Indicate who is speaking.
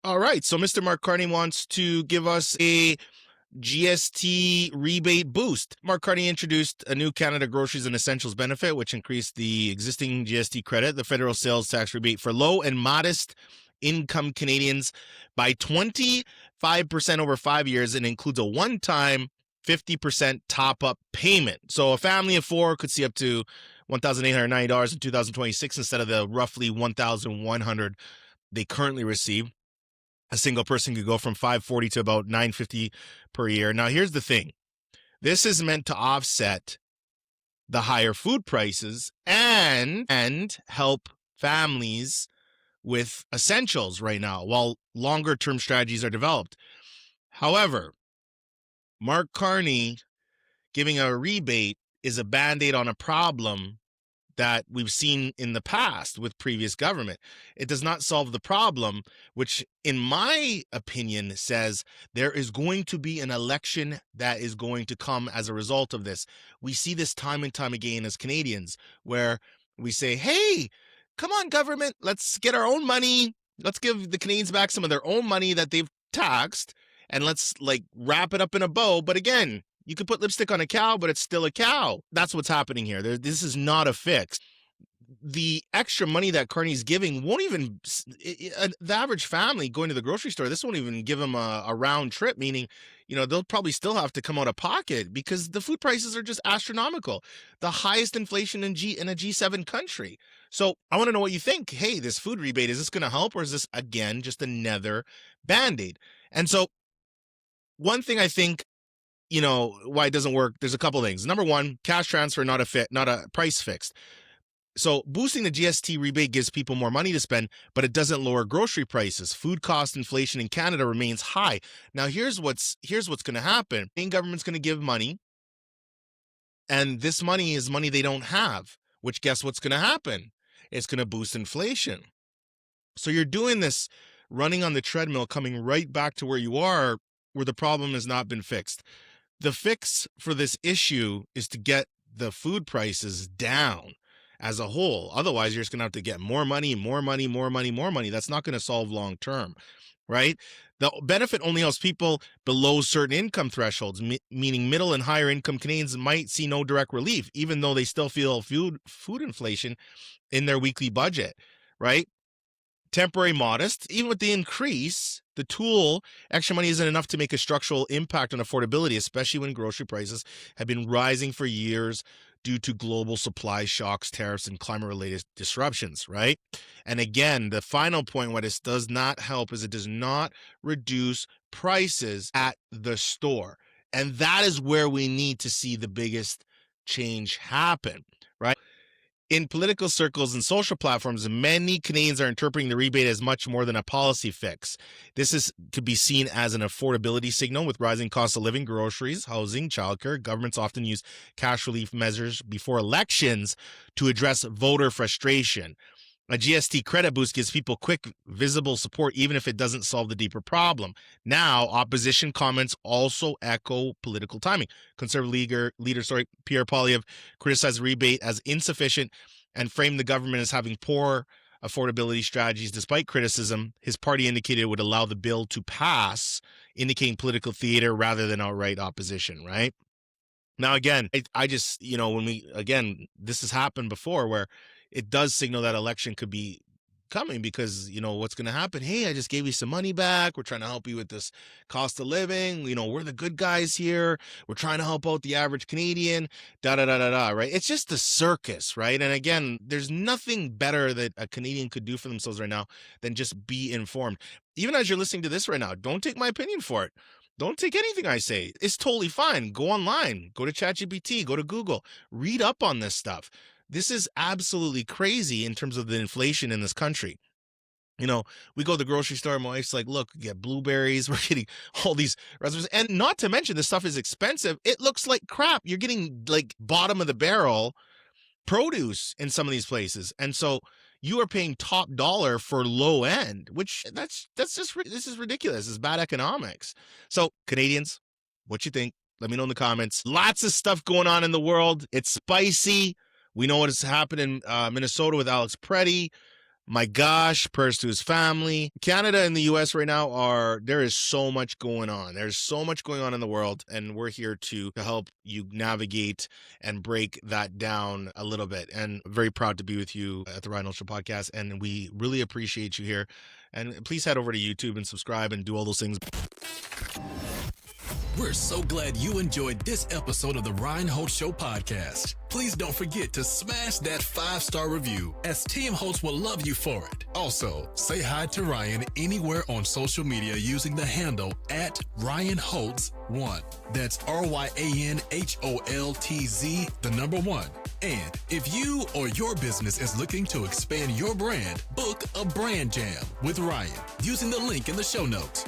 Speaker 1: All right, so Mr. Mark Carney wants to give us a GST rebate boost. Mark Carney introduced a new Canada Groceries and Essentials benefit, which increased the existing GST credit, the federal sales tax rebate for low and modest income Canadians by 25% over 5 years, and includes a one-time 50% top-up payment. So a family of four could see up to $1,890 in 2026 instead of the roughly $1,100 they currently receive. A single person could go from $540 to about $950 per year. Now, here's the thing. This is meant to offset the higher food prices and help families with essentials right now while longer-term strategies are developed. However, Mark Carney giving a rebate is a Band-Aid on a problem that we've seen in the past with previous government. It does not solve the problem, which in my opinion says there is going to be an election that is going to come as a result of this. We see this time and time again as Canadians, where we say, hey, come on, government, let's get our own money. Let's give the Canadians back some of their own money that they've taxed, and let's wrap it up in a bow. But again, you could put lipstick on a cow, but it's still a cow. That's what's happening here. This is not a fix. The extra money that Carney's giving won't even, the average family going to the grocery store, this won't even give them a round trip, meaning, they'll probably still have to come out of pocket because the food prices are just astronomical. The highest inflation in a G7 country. So I want to know what you think. Hey, this food rebate, is this going to help, or is this, again, just another Band-Aid? And so one thing I think, why it doesn't work, there's a couple things. Number one, cash transfer, not a price fixed. So boosting the GST rebate gives people more money to spend, but it doesn't lower grocery prices. Food cost inflation in Canada remains high. Now here's what's going to happen. The government's going to give money, and this money is money they don't have, which guess what's going to happen? It's going to boost inflation. So you're doing this, running on the treadmill, coming right back to where you are, where the problem has not been fixed. The fix for this issue is to get the food prices down as a whole. Otherwise, you're just going to have to get more money. That's not going to solve long term, right? The benefit only helps people below certain income thresholds, meaning middle and higher income Canadians might see no direct relief, even though they still feel food inflation in their weekly budget, right? Temporary, modest. Even with the increase, the tool, extra money isn't enough to make a structural impact on affordability, especially when grocery prices have been rising for years due to global supply shocks, tariffs, and climate-related disruptions, right? And again, the final point why this does not help is it does not reduce prices at the store. And that is where we need to see the biggest change happen, right? In political circles and social platforms, many Canadians are interpreting the rebate as much more than a policy fix. This is to be seen as an affordability signal with rising costs of living, groceries, housing, childcare. Governments often use cash relief measures before elections to address voter frustration. A GST credit boost gives people quick, visible support, even if it doesn't solve the deeper problem. Now, opposition comments also echo political timing. Conservative leader Pierre Poilievre criticized the rebate as insufficient and framed the government as having poor affordability strategies. Despite criticism, his party indicated it would allow the bill to pass, indicating political theater rather than outright opposition, right? Now, again, I just, this has happened before where it does signal that election could be coming because, what's going to happen? Hey, I just gave you some money back. We're trying to help you with this cost of living. We're the good guys here. We're trying to help out the average Canadian, right? It's just a circus, right? And again, there's nothing better that a Canadian could do for themselves right now than just be informed. Even as you're listening to this right now, don't take my opinion for it. Don't take anything I say. It's totally fine. Go online, go to ChatGPT, go to Google, read up on this stuff. This is absolutely crazy in terms of the inflation in this country. We go to the grocery store, my wife's like, look, we get blueberries, we're getting all these recipes. And not to mention, this stuff is expensive. It looks like crap. You're getting bottom of the barrel produce in some of these places. And so you are paying top dollar for low end, which this is ridiculous. It's bad economics. So Canadians, what you think? Let me know in the comments. Lots of stuff going on in the world. It's spicy. We know what has happened in Minnesota with Alex Preddy. my gosh, prayers to his family. Canada and the US right now there is so much going on. There's so much going on in the world, and we're here to help you navigate and break that down a little bit. And very proud to be with you at the Ryan Holtz Show podcast, and we really appreciate you here. And please head over to YouTube and subscribe and do all those things.
Speaker 2: We're so glad you enjoyed this episode of the Ryan Holtz Show podcast. Please don't forget to smash that 5-star review, as Team Holtz will love you for it. Also, say hi to Ryan anywhere on social media using the handle at RyanHoltz1. That's RyanHoltz, the number 1. And if you or your business is looking to expand your brand, book a brand jam with Ryan using the link in the show notes.